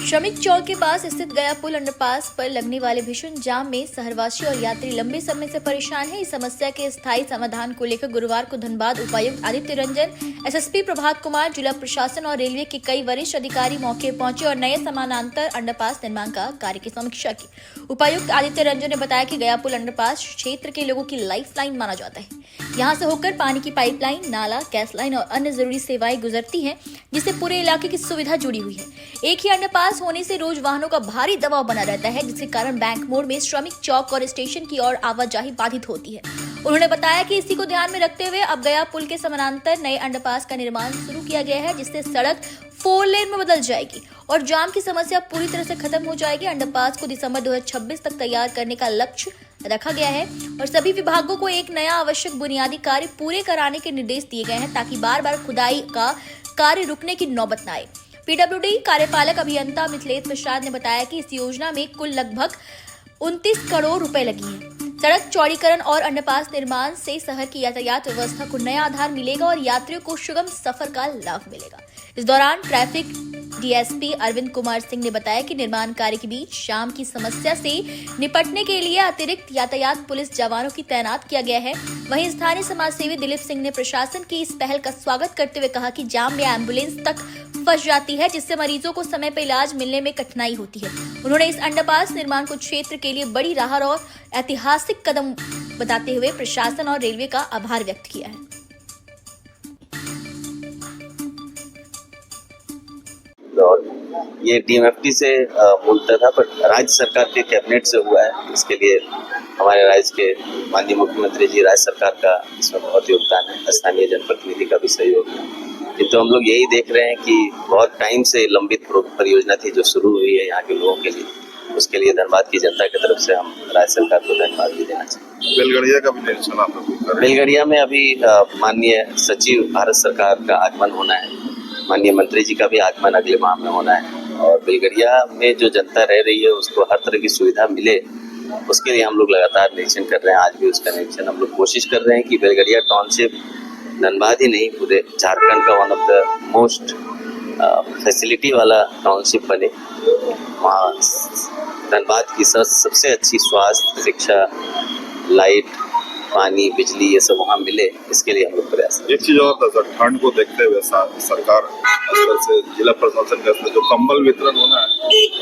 श्रमिक चौक के पास स्थित गया पुल अंडरपास पर लगने वाले भीषण जाम में शहरवासी और यात्री लंबे समय से परेशान हैं। इस समस्या के स्थायी समाधान को लेकर गुरुवार को धनबाद उपायुक्त आदित्य रंजन, एसएसपी प्रभात कुमार, जिला प्रशासन और रेलवे के कई वरिष्ठ अधिकारी मौके पहुंचे और नए समानांतर अंडरपास निर्माण का कार्य की समीक्षा की। उपायुक्त आदित्य रंजन ने बताया कि गया पुल अंडरपास क्षेत्र के लोगों की लाइफलाइन माना जाता है। यहाँ से होकर पानी की पाइपलाइन, नाला, गैस लाइन और अन्य जरूरी सेवाएं गुजरती हैं, जिससे पूरे इलाके की सुविधा जुड़ी हुई है। एक ही अंडरपास होने से रोज वाहनों का भारी दबाव बना रहता है, जिसके कारण बैंक मोड़ में श्रमिक चौक और स्टेशन की ओर आवाजाही बाधित होती है। उन्होंने बताया कि इसी को ध्यान में रखते हुए अब गया पुल के समानांतर नए अंडरपास का निर्माण शुरू किया गया है, जिससे सड़क 4 लेन में बदल जाएगी और जाम की समस्या पूरी तरह से खत्म हो जाएगी। अंडरपास को दिसंबर 2026 तक तैयार करने का लक्ष्य रखा गया है और सभी विभागों को एक नया आवश्यक बुनियादी कार्य पूरे कराने के निर्देश दिए गए हैं, ताकि बार बार खुदाई का कार्य रुकने की नौबत न आए। पीडब्ल्यूडी कार्यपालक अभियंता मिथिलेश प्रसाद ने बताया कि इस योजना में कुल लगभग 29 करोड़ रुपए लगी है। सड़क चौड़ीकरण और अंडरपास निर्माण से शहर की यातायात व्यवस्था को नया आधार मिलेगा और यात्रियों को सुगम सफर का लाभ मिलेगा। इस दौरान ट्रैफिक डीएसपी अरविंद कुमार सिंह ने बताया कि निर्माण कार्य के बीच शाम की समस्या से निपटने के लिए अतिरिक्त यातायात पुलिस जवानों की तैनात किया गया है। वहीं स्थानीय समाजसेवी दिलीप सिंह ने प्रशासन की इस पहल का स्वागत करते हुए कहा कि जाम में एम्बुलेंस तक फंस जाती है, जिससे मरीजों को समय पर इलाज मिलने में कठिनाई होती है। उन्होंने इस अंडरपास निर्माण को क्षेत्र के लिए बड़ी राहत और ऐतिहासिक कदम बताते हुए प्रशासन और रेलवे का आभार व्यक्त किया है। और ये डीएमएफटी से बोलता था, पर राज्य सरकार के कैबिनेट से हुआ है। इसके लिए हमारे राज्य के माननीय मुख्यमंत्री जी, राज्य सरकार का इसमें बहुत योगदान है, स्थानीय जनप्रतिनिधि का भी सहयोग है। तो हम लोग यही देख रहे हैं कि बहुत टाइम से लंबित परियोजना थी जो शुरू हुई है यहाँ के लोगों के लिए। उसके लिए धनबाद की जनता की तरफ से हम राज्य सरकार को धन्यवाद भी देना चाहते हैं। बेलगड़िया का भी निरीक्षण आप लोग बेलगड़िया में अभी माननीय सचिव भारत सरकार का आगमन होना है, माननीय मंत्री जी का भी आगमन अगले माह में होना है और बेलगड़िया में जो जनता रह रही है उसको हर तरह की सुविधा मिले, उसके लिए हम लोग लगातार निरीक्षण कर रहे हैं। आज भी उसका निरीक्षण हम लोग कोशिश कर रहे हैं कि बेलगड़िया टाउनशिप धनबाद ही नहीं, पूरे झारखंड का one of the most facility वाला टाउनशिप बने। वहाँ धनबाद की सबसे अच्छी स्वास्थ्य, शिक्षा, लाइट, पानी, बिजली ये सब वहाँ मिले, इसके लिए हम लोग प्रयास। एक चीज और था सर, ठंड को देखते हुए सरकार स्तर से, जिला प्रशासन का स्तर जो कंबल वितरण होना है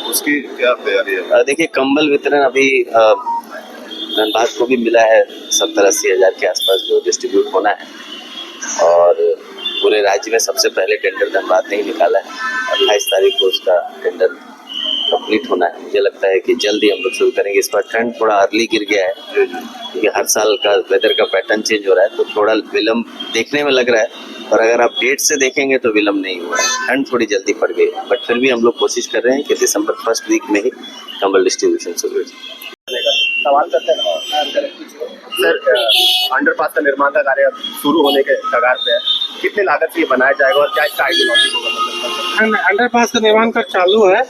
उसकी क्या तैयारी है? देखिए, कंबल वितरण अभी धनबाद को भी मिला है 70-80 हज़ार के आसपास जो डिस्ट्रीब्यूट होना है और पूरे राज्य में सबसे पहले टेंडर धनबाद ने ही निकाला है। 28 तारीख को उसका टेंडर कंप्लीट होना है। मुझे लगता है कि जल्द ही हम लोग शुरू करेंगे। इस बार ठंड थोड़ा अर्ली गिर गया है क्योंकि हर साल का वेदर का पैटर्न चेंज हो रहा है, तो थोड़ा विलम्ब देखने में लग रहा है, पर अगर आप डेट से देखेंगे तो विलम्ब नहीं हुआ है। ठंड थोड़ी जल्दी पड़ गई, बट फिर भी हम लोग कोशिश कर रहे हैं कि दिसंबर फर्स्ट वीक में ही कंबल डिस्ट्रीब्यूशन शुरू हो जाए। सवाल करते हैं सर, अंडरपास का निर्माण का कार्य शुरू होने के कगार पे है, कितने लागत से ये बनाया जाएगा और क्या इसका आइडियोलॉजी होगा? अंडरपास का निर्माण का चालू है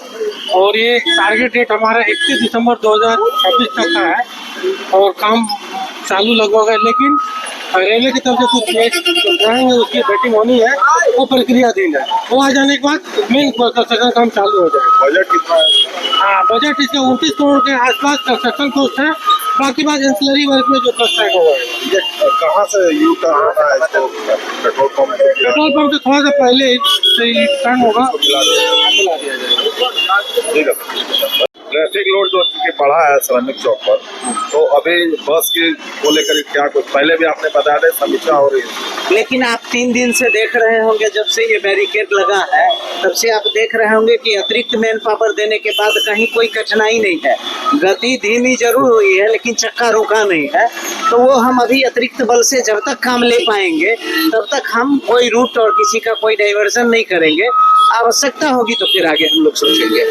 और ये टारगेट डेट हमारा 31 दिसंबर 2026 तक का है और काम चालू लगभग है, लेकिन रेलवे की तरफ से कुछ रहेंगे, उसकी बैटिंग होनी है, वो प्रक्रियाधीन है। वो आ जाने के बाद मेन कंस्ट्रक्शन काम चालू हो जाएगा। बजट कितना है? हाँ, बजट इसके 29 करोड़ के आसपास कंस्ट्रक्शन कॉस्ट है, बाकी बात एंसिलरी वर्क में जो खर्च है वो है। ये कहाँ से यू टर्न होना है इसको? पेट्रोल पंप से थोड़ा सा पहले से टर्न होगा, मिला दिया जाएगा। ठीक है। ट्रैफिक लोड जो चूंकि बढ़ा है श्रमिक चौक पर, तो अभी बस की को लेकर क्या कुछ पहले भी आपने बताया था समीक्षा हो रही है, लेकिन आप 3 दिन से देख रहे होंगे, जब से ये बैरिकेड लगा है तब से आप देख रहे होंगे कि अतिरिक्त मैन पावर देने के बाद कहीं कोई कठिनाई नहीं है। गति धीमी जरूर हुई है लेकिन चक्का रुका नहीं है, तो वो हम अभी अतिरिक्त बल से जब तक काम ले पाएंगे तब तक हम कोई रूट और किसी का कोई डाइवर्जन नहीं करेंगे। आवश्यकता होगी तो फिर आगे हम लोग सोचेंगे।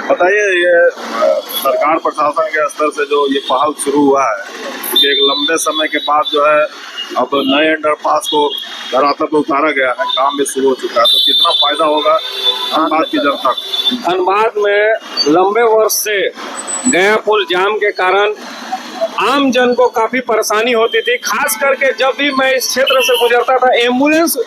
बताइए, ये सरकार प्रशासन के स्तर से जो ये पहल शुरू हुआ है कि एक लंबे समय के बाद जो है अब नए अंडरपास को धरातल पर उतारा गया है, काम भी शुरू हो चुका है, तो कितना फायदा होगा धनबाद की जनता को? धनबाद में लंबे वर्ष से गया पुल जाम के कारण आम जन को काफी परेशानी होती थी। खास करके जब भी मैं इस क्षेत्र से गुजरता था, एम्बुलेंस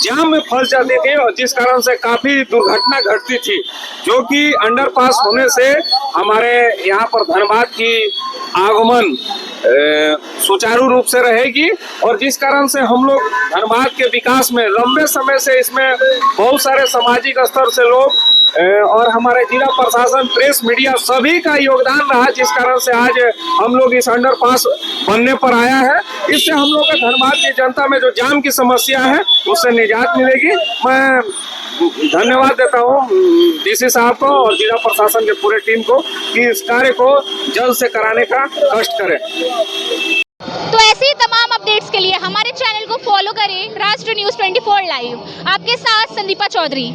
जाम में फंस जाती थी और जिस कारण से काफी दुर्घटना घटती थी, जो कि अंडरपास होने से हमारे यहाँ पर धनबाद की आगमन सुचारू रूप से रहेगी और जिस कारण से हम लोग धनबाद के विकास में लंबे समय से इसमें बहुत सारे सामाजिक स्तर से लोग और हमारे जिला प्रशासन, प्रेस, मीडिया सभी का योगदान रहा, जिस कारण से आज हम लोग इस अंडरपास बनने पर आया है। इससे हम लोग के धनबाद की जनता में जो जाम की समस्या है उससे निजात मिलेगी। मैं धन्यवाद देता हूँ डीसी साहब को और जिला प्रशासन के पूरे टीम को कि इस कार्य को जल्द से कराने का कष्ट करें। तो ऐसे ही तमाम अपडेट्स के लिए हमारे चैनल को फॉलो करें, राष्ट्र न्यूज़ 24 लाइव। आपके साथ संदीपा चौधरी।